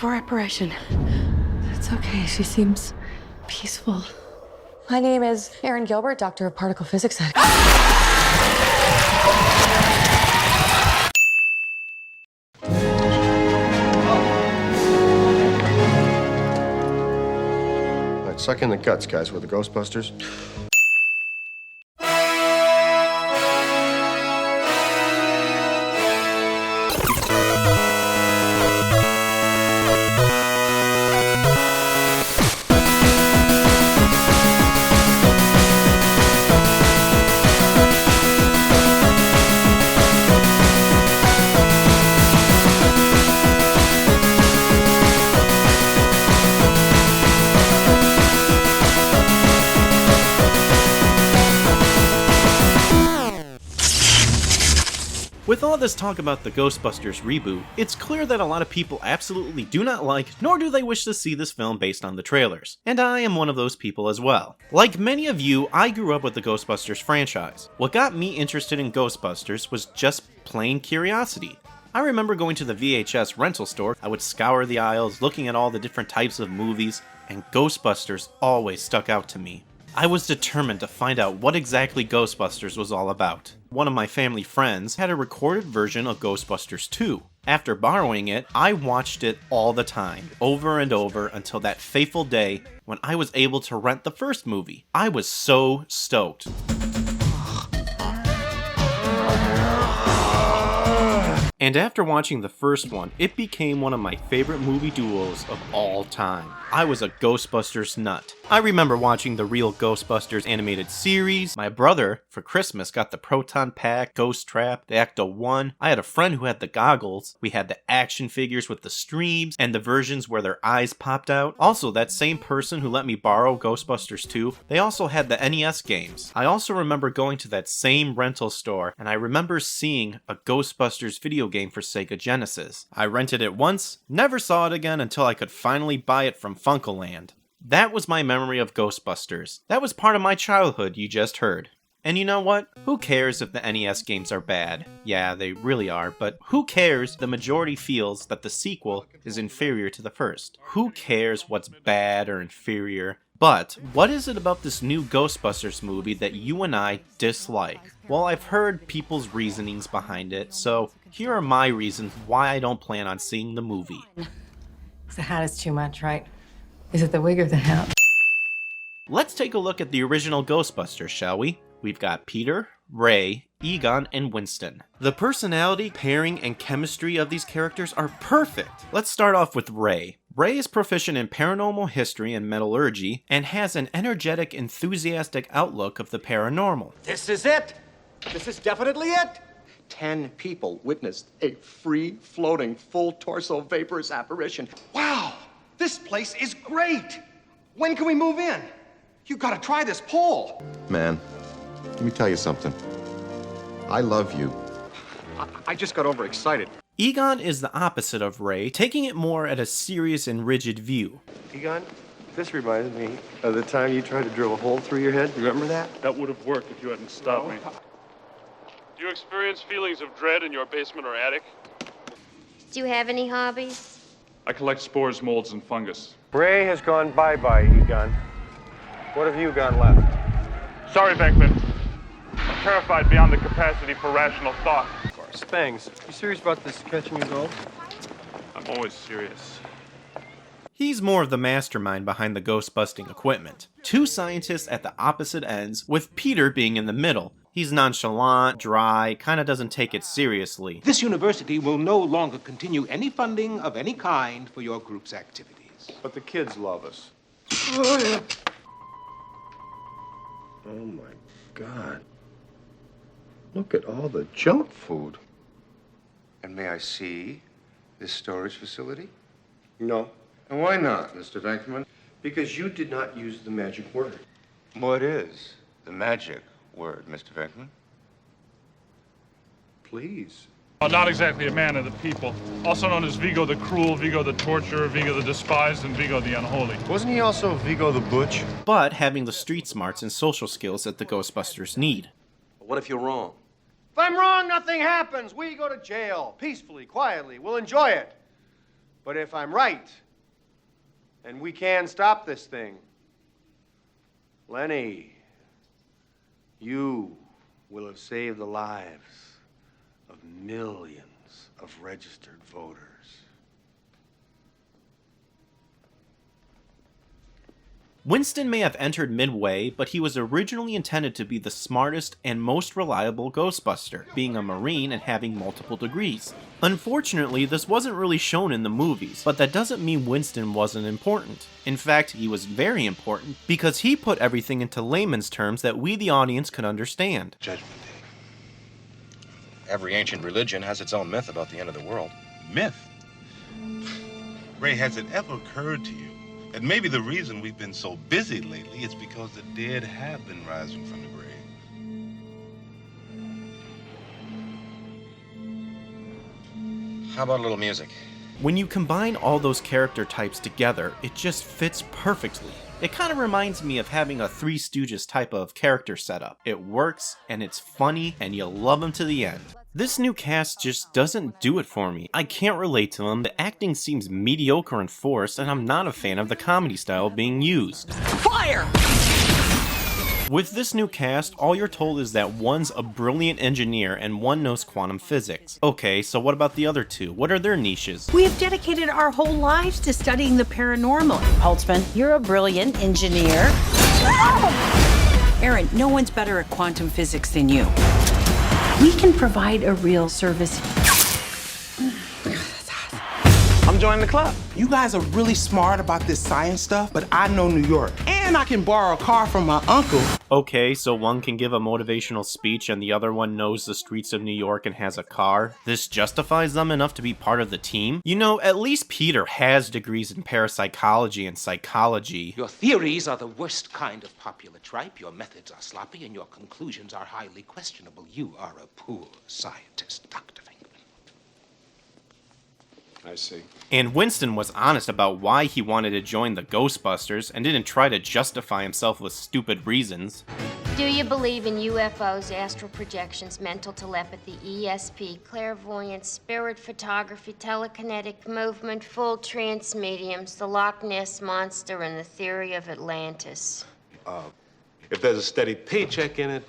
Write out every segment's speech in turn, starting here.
before operation. It's okay. She seems peaceful. My name is Erin Gilbert, Doctor of Particle Physics at... Right, suck in the guts, guys. We're the Ghostbusters. With all this talk about the Ghostbusters reboot, it's clear that a lot of people absolutely do not like, nor do they wish to see this film based on the trailers. And I am one of those people as well. Like many of you, I grew up with the Ghostbusters franchise. What got me interested in Ghostbusters was just plain curiosity. I remember going to the VHS rental store. I would scour the aisles looking at all the different types of movies, and Ghostbusters always stuck out to me. I was determined to find out what exactly Ghostbusters was all about. One of my family friends had a recorded version of Ghostbusters 2. After borrowing it, I watched it all the time, over and over, until that fateful day when I was able to rent the first movie. I was so stoked. And after watching the first one, it became one of my favorite movie duos of all time. I was a Ghostbusters nut. I remember watching the real Ghostbusters animated series. My brother, for Christmas, got the Proton Pack, Ghost Trap, the Ecto-1. I had a friend who had the goggles. We had the action figures with the streams and the versions where their eyes popped out. Also, that same person who let me borrow Ghostbusters 2, they also had the NES games. I also remember going to that same rental store, and I remember seeing a Ghostbusters video game for Sega Genesis. I rented it once, never saw it again until I could finally buy it from Funkoland. That was my memory of Ghostbusters. That was part of my childhood you just heard. And you know what? Who cares if the NES games are bad? Yeah, they really are, but who cares? The majority feels that the sequel is inferior to the first. Who cares what's bad or inferior? But what is it about this new Ghostbusters movie that you and I dislike? Well, I've heard people's reasonings behind it, so here are my reasons why I don't plan on seeing the movie. The hat is too much, right? Is it the wig or the hat? Let's take a look at the original Ghostbusters, shall we? We've got Peter, Ray, Egon, and Winston. The personality, pairing, and chemistry of these characters are perfect. Let's start off with Ray. Ray is proficient in paranormal history and metallurgy, and has an energetic, enthusiastic outlook of the paranormal. This is it! This is definitely it! 10 people witnessed a free-floating, full-torso vaporous apparition. Wow! This place is great! When can we move in? You gotta try this pole! Man, let me tell you something. I love you. I just got overexcited. Egon is the opposite of Ray, taking it more at a serious and rigid view. Egon, this reminds me of the time you tried to drill a hole through your head. Remember that? That would have worked if you hadn't stopped me. Do you experience feelings of dread in your basement or attic? Do you have any hobbies? I collect spores, molds, and fungus. Ray has gone bye-bye, Egon. What have you got left? Sorry, Venkman. I'm terrified beyond the capacity for rational thought. Of course. Thanks. You serious about this catching your ghost? I'm always serious. He's more of the mastermind behind the ghost-busting equipment. Two scientists at the opposite ends, with Peter being in the middle. He's nonchalant, dry, kinda doesn't take it seriously. This university will no longer continue any funding of any kind for your group's activities. But the kids love us. Oh my God. Look at all the junk food. And may I see this storage facility? No. And why not, Mr. Venkman? Because you did not use the magic word. What is the magic word, Mr. Venkman? Please. Not exactly a man of the people. Also known as Vigo the Cruel, Vigo the Torturer, Vigo the Despised, and Vigo the Unholy. Wasn't he also Vigo the Butch? But having the street smarts and social skills that the Ghostbusters need. What if you're wrong? If I'm wrong, nothing happens. We go to jail. Peacefully, quietly. We'll enjoy it. But if I'm right, and we can stop this thing, Lenny, you will have saved the lives of millions of registered voters. Winston may have entered midway, but he was originally intended to be the smartest and most reliable Ghostbuster, being a Marine and having multiple degrees. Unfortunately, this wasn't really shown in the movies, but that doesn't mean Winston wasn't important. In fact, he was very important, because he put everything into layman's terms that we the audience could understand. Judgment Day. Every ancient religion has its own myth about the end of the world. Myth? Ray, has it ever occurred to you that maybe the reason we've been so busy lately is because the dead have been rising from the grave? How about a little music? When you combine all those character types together, it just fits perfectly. It kind of reminds me of having a Three Stooges type of character setup. It works, and it's funny, and you love them to the end. This new cast just doesn't do it for me. I can't relate to them, the acting seems mediocre and forced, and I'm not a fan of the comedy style being used. Fire! With this new cast, all you're told is that one's a brilliant engineer and one knows quantum physics. Okay, so what about the other two? What are their niches? We have dedicated our whole lives to studying the paranormal. Holtzman, you're a brilliant engineer. Aaron, no one's better at quantum physics than you. We can provide a real service. I'm joining the club. You guys are really smart about this science stuff, but I know New York. And I can borrow a car from my uncle. Okay, so one can give a motivational speech and the other one knows the streets of New York and has a car. This justifies them enough to be part of the team? You know, at least Peter has degrees in parapsychology and psychology. Your theories are the worst kind of popular tripe. Your methods are sloppy and your conclusions are highly questionable. You are a poor scientist, Dr. Venkman. I see. And Winston was honest about why he wanted to join the Ghostbusters and didn't try to justify himself with stupid reasons. Do you believe in UFOs, astral projections, mental telepathy, ESP, clairvoyance, spirit photography, telekinetic movement, full trance mediums, the Loch Ness Monster, and the theory of Atlantis? If there's a steady paycheck in it,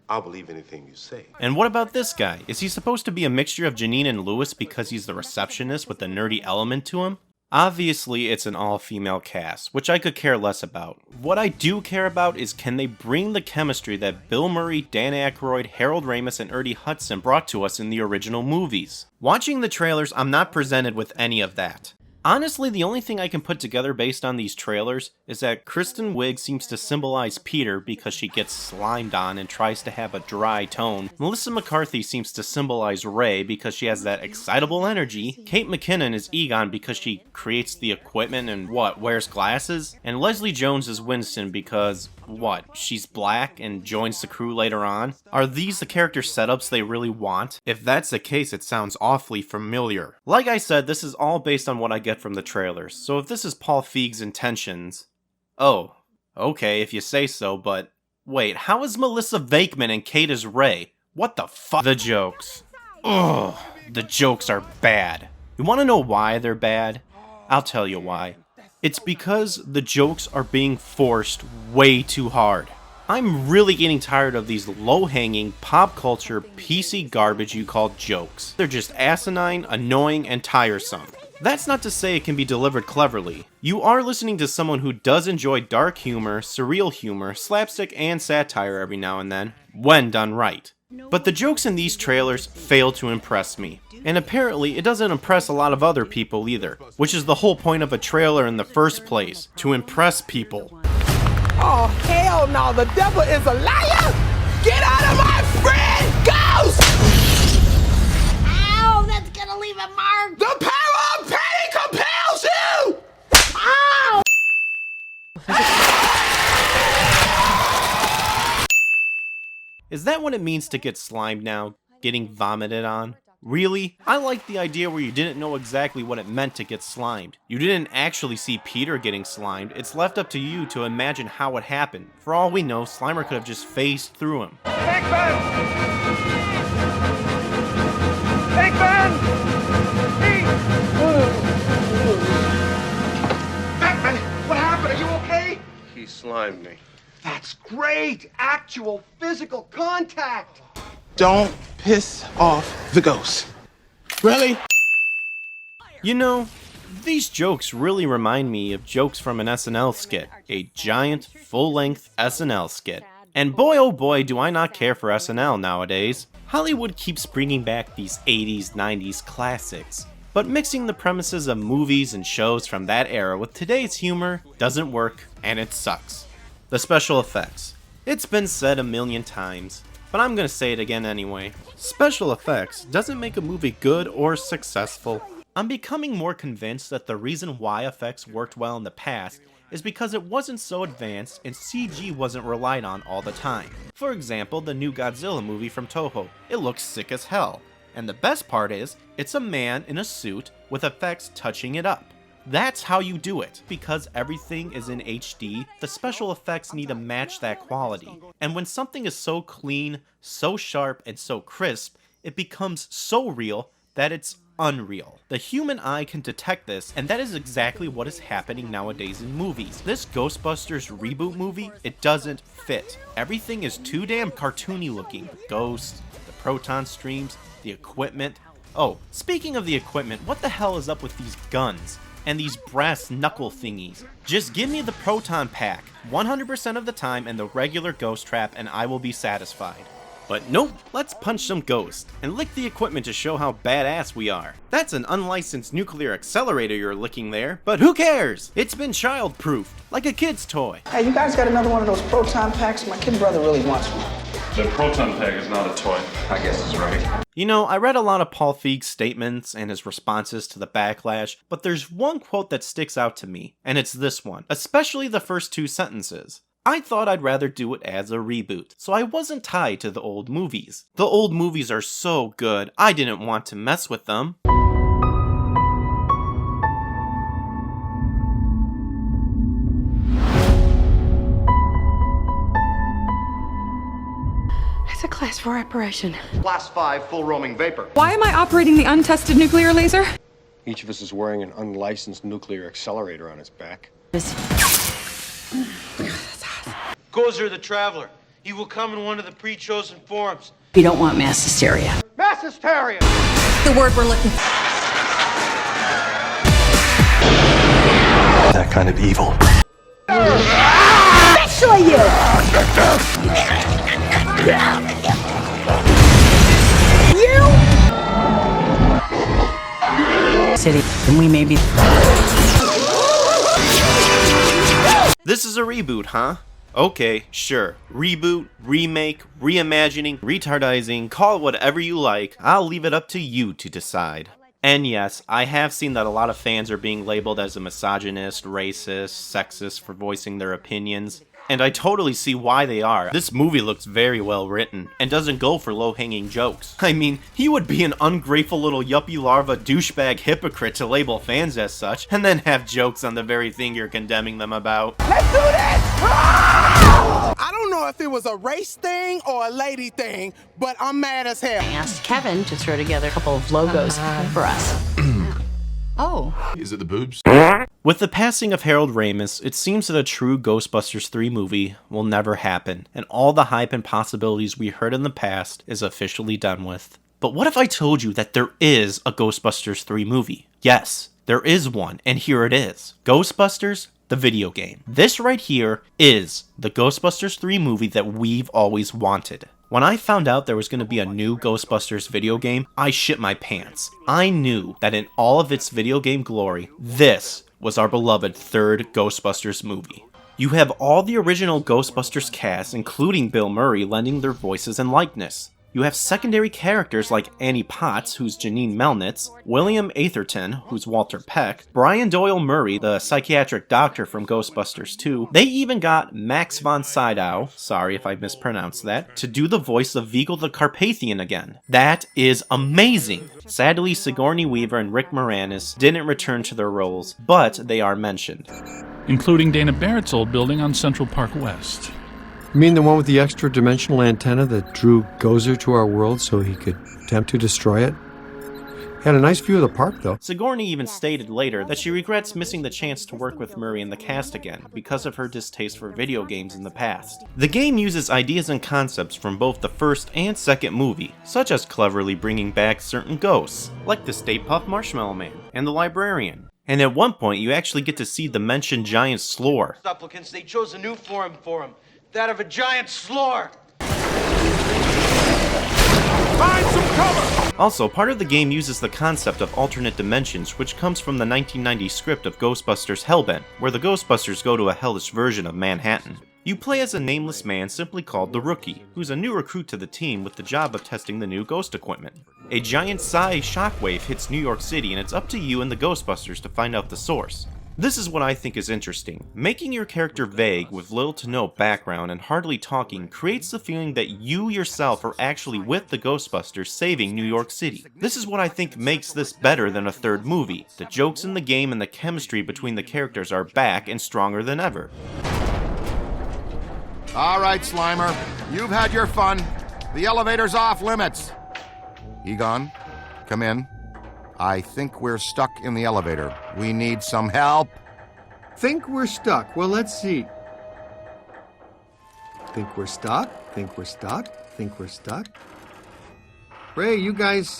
I'll believe anything you say. And what about this guy? Is he supposed to be a mixture of Janine and Lewis because he's the receptionist with the nerdy element to him? Obviously, it's an all-female cast, which I could care less about. What I do care about is can they bring the chemistry that Bill Murray, Dan Aykroyd, Harold Ramis, and Ernie Hudson brought to us in the original movies. Watching the trailers, I'm not presented with any of that. Honestly, the only thing I can put together based on these trailers is that Kristen Wiig seems to symbolize Peter because she gets slimed on and tries to have a dry tone. Melissa McCarthy seems to symbolize Ray because she has that excitable energy. Kate McKinnon is Egon because she creates the equipment and wears glasses. And Leslie Jones is Winston because, she's black and joins the crew later on? Are these the character setups they really want? If that's the case, it sounds awfully familiar. Like I said, this is all based on what I get from the trailers, so if this is Paul Feig's intentions... Oh, okay, if you say so, but... Wait, how is Melissa Venkman and Kate as Ray? What the fuck? The jokes. Ugh, the jokes are bad. You wanna know why they're bad? I'll tell you why. It's because the jokes are being forced way too hard. I'm really getting tired of these low-hanging, pop culture, PC garbage you call jokes. They're just asinine, annoying, and tiresome. That's not to say it can be delivered cleverly. You are listening to someone who does enjoy dark humor, surreal humor, slapstick, and satire every now and then, when done right. But the jokes in these trailers fail to impress me. And apparently, it doesn't impress a lot of other people either, which is the whole point of a trailer in the first place, to impress people. Oh, hell no, the devil is a liar! Get out of my friend, Ghost! Ow, that's gonna leave a mark! The power of pain compels you! Ow! Is that what it means to get slimed now? Getting vomited on? Really? I like the idea where you didn't know exactly what it meant to get slimed. You didn't actually see Peter getting slimed, it's left up to you to imagine how it happened. For all we know, Slimer could have just phased through him. Big Ben! Big Ben! he slimed me. That's great! Actual physical contact! Don't piss off the ghost. Really? You know, these jokes really remind me of jokes from an SNL skit. A giant, full-length SNL skit. And boy oh boy do I not care for SNL nowadays. Hollywood keeps bringing back these 80s, 90s classics. But mixing the premises of movies and shows from that era with today's humor doesn't work, and it sucks. The special effects. It's been said a million times, but I'm gonna say it again anyway. Special effects doesn't make a movie good or successful. I'm becoming more convinced that the reason why effects worked well in the past is because it wasn't so advanced and CG wasn't relied on all the time. For example, the new Godzilla movie from Toho. It looks sick as hell. And the best part is, it's a man in a suit with effects touching it up. That's how you do it. Because everything is in HD, the special effects need to match that quality. And when something is so clean, so sharp, and so crisp, it becomes so real that it's unreal. The human eye can detect this, and that is exactly what is happening nowadays in movies. This Ghostbusters reboot movie, it doesn't fit. Everything is too damn cartoony looking. The ghosts, the proton streams, the equipment. Oh, speaking of the equipment, what the hell is up with these guns? And these brass knuckle thingies? Just give me the proton pack 100% of the time and the regular ghost trap and I will be satisfied. But nope, let's punch some ghosts, and lick the equipment to show how badass we are. That's an unlicensed nuclear accelerator you're licking there, but who cares? It's been child-proofed, like a kid's toy. Hey, you guys got another one of those proton packs? My kid brother really wants one. The proton pack is not a toy. I guess it's right. You know, I read a lot of Paul Feig's statements and his responses to the backlash, but there's one quote that sticks out to me, and it's this one, especially the first two sentences. I thought I'd rather do it as a reboot, so I wasn't tied to the old movies. The old movies are so good, I didn't want to mess with them. It's a class 4 operation. Class 5 full roaming vapor. Why am I operating the untested nuclear laser? Each of us is wearing an unlicensed nuclear accelerator on his back. Gozer the Traveler. He will come in one of the pre-chosen forms. We don't want mass hysteria. Mass hysteria! The word we're looking for. That kind of evil. Especially you! You! City, and we may be... This is a reboot, huh? Okay, sure. Reboot, remake, reimagining, retardizing, call it whatever you like. I'll leave it up to you to decide. And yes, I have seen that a lot of fans are being labeled as a misogynist, racist, sexist for voicing their opinions. And I totally see why they are. This movie looks very well written, and doesn't go for low-hanging jokes. I mean, he would be an ungrateful little yuppie larva douchebag hypocrite to label fans as such, and then have jokes on the very thing you're condemning them about. Let's do this! I don't know if it was a race thing or a lady thing, but I'm mad as hell. I asked Kevin to throw together a couple of logos for us. Oh. Is it the boobs? With the passing of Harold Ramis, it seems that a true Ghostbusters 3 movie will never happen, and all the hype and possibilities we heard in the past is officially done with. But what if I told you that there is a Ghostbusters 3 movie? Yes, there is one, and here it is. Ghostbusters, the video game. This right here is the Ghostbusters 3 movie that we've always wanted. When I found out there was going to be a new Ghostbusters video game, I shit my pants. I knew that in all of its video game glory, this was our beloved third Ghostbusters movie. You have all the original Ghostbusters cast, including Bill Murray, lending their voices and likeness. You have secondary characters like Annie Potts, who's Janine Melnitz, William Atherton, who's Walter Peck, Brian Doyle Murray, the psychiatric doctor from Ghostbusters 2. They even got Max von Sydow, sorry if I mispronounced that, to do the voice of Vigil the Carpathian again. That is amazing! Sadly, Sigourney Weaver and Rick Moranis didn't return to their roles, but they are mentioned. Including Dana Barrett's old building on Central Park West. You mean the one with the extra-dimensional antenna that drew Gozer to our world so he could attempt to destroy it? Had a nice view of the park, though. Sigourney even stated later that she regrets missing the chance to work with Murray in the cast again because of her distaste for video games in the past. The game uses ideas and concepts from both the first and second movie, such as cleverly bringing back certain ghosts, like the Stay Puft Marshmallow Man and the Librarian. And at one point, you actually get to see the mentioned giant slore. Supplicants, they chose a new form for him, that of a giant slore. Find some cover! Also, part of the game uses the concept of alternate dimensions, which comes from the 1990 script of Ghostbusters Hellbent, where the Ghostbusters go to a hellish version of Manhattan. You play as a nameless man simply called the Rookie, who's a new recruit to the team with the job of testing the new ghost equipment. A giant psi shockwave hits New York City, and it's up to you and the Ghostbusters to find out the source. This is what I think is interesting. Making your character vague with little to no background and hardly talking creates the feeling that you yourself are actually with the Ghostbusters saving New York City. This is what I think makes this better than a third movie. The jokes in the game and the chemistry between the characters are back and stronger than ever. All right, Slimer, you've had your fun. The elevator's off limits. Egon, come in. I think we're stuck in the elevator. We need some help. Think we're stuck. Well, let's see. Think we're stuck. Think we're stuck. Think we're stuck. Ray, you guys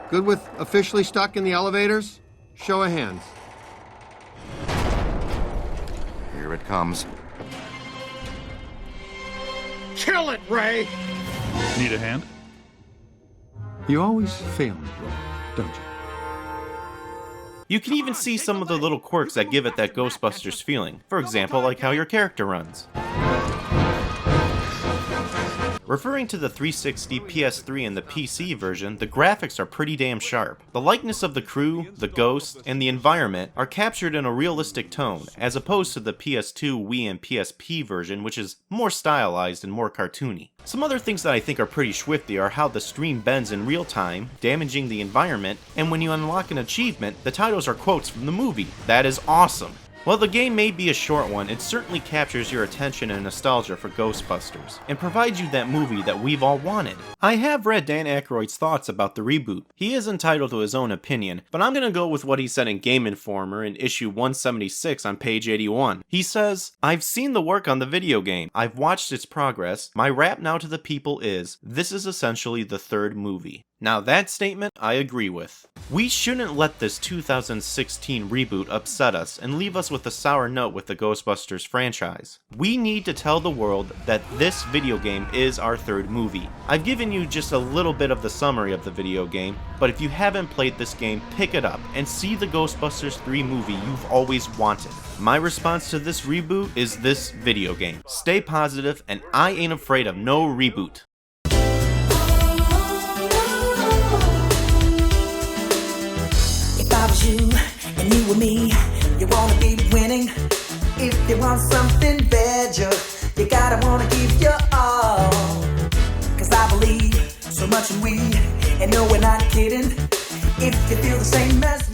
good with officially stuck in the elevators? Show of hands. Here it comes. Kill it, Ray! Need a hand? You always fail me, Ray, don't you? You can even see some of the little quirks that give it that Ghostbusters feeling. For example, like how your character runs. Referring to the 360, PS3, and the PC version, the graphics are pretty damn sharp. The likeness of the crew, the ghost, and the environment are captured in a realistic tone, as opposed to the PS2, Wii, and PSP version, which is more stylized and more cartoony. Some other things that I think are pretty swifty are how the stream bends in real time, damaging the environment, and when you unlock an achievement, the titles are quotes from the movie. That is awesome. While the game may be a short one, it certainly captures your attention and nostalgia for Ghostbusters, and provides you that movie that we've all wanted. I have read Dan Aykroyd's thoughts about the reboot. He is entitled to his own opinion, but I'm gonna go with what he said in Game Informer in issue 176 on page 81. He says, "I've seen the work on the video game. I've watched its progress. My rap now to the people is, this is essentially the third movie." Now that statement, I agree with. We shouldn't let this 2016 reboot upset us and leave us with a sour note with the Ghostbusters franchise. We need to tell the world that this video game is our third movie. I've given you just a little bit of the summary of the video game, but if you haven't played this game, pick it up and see the Ghostbusters 3 movie you've always wanted. My response to this reboot is this video game. Stay positive, and I ain't afraid of no reboot. If I was you and you were me, you wanna be winning. If you want something better, you gotta wanna give your all. Cause I believe so much in we, and no, we're not kidding. If you feel the same as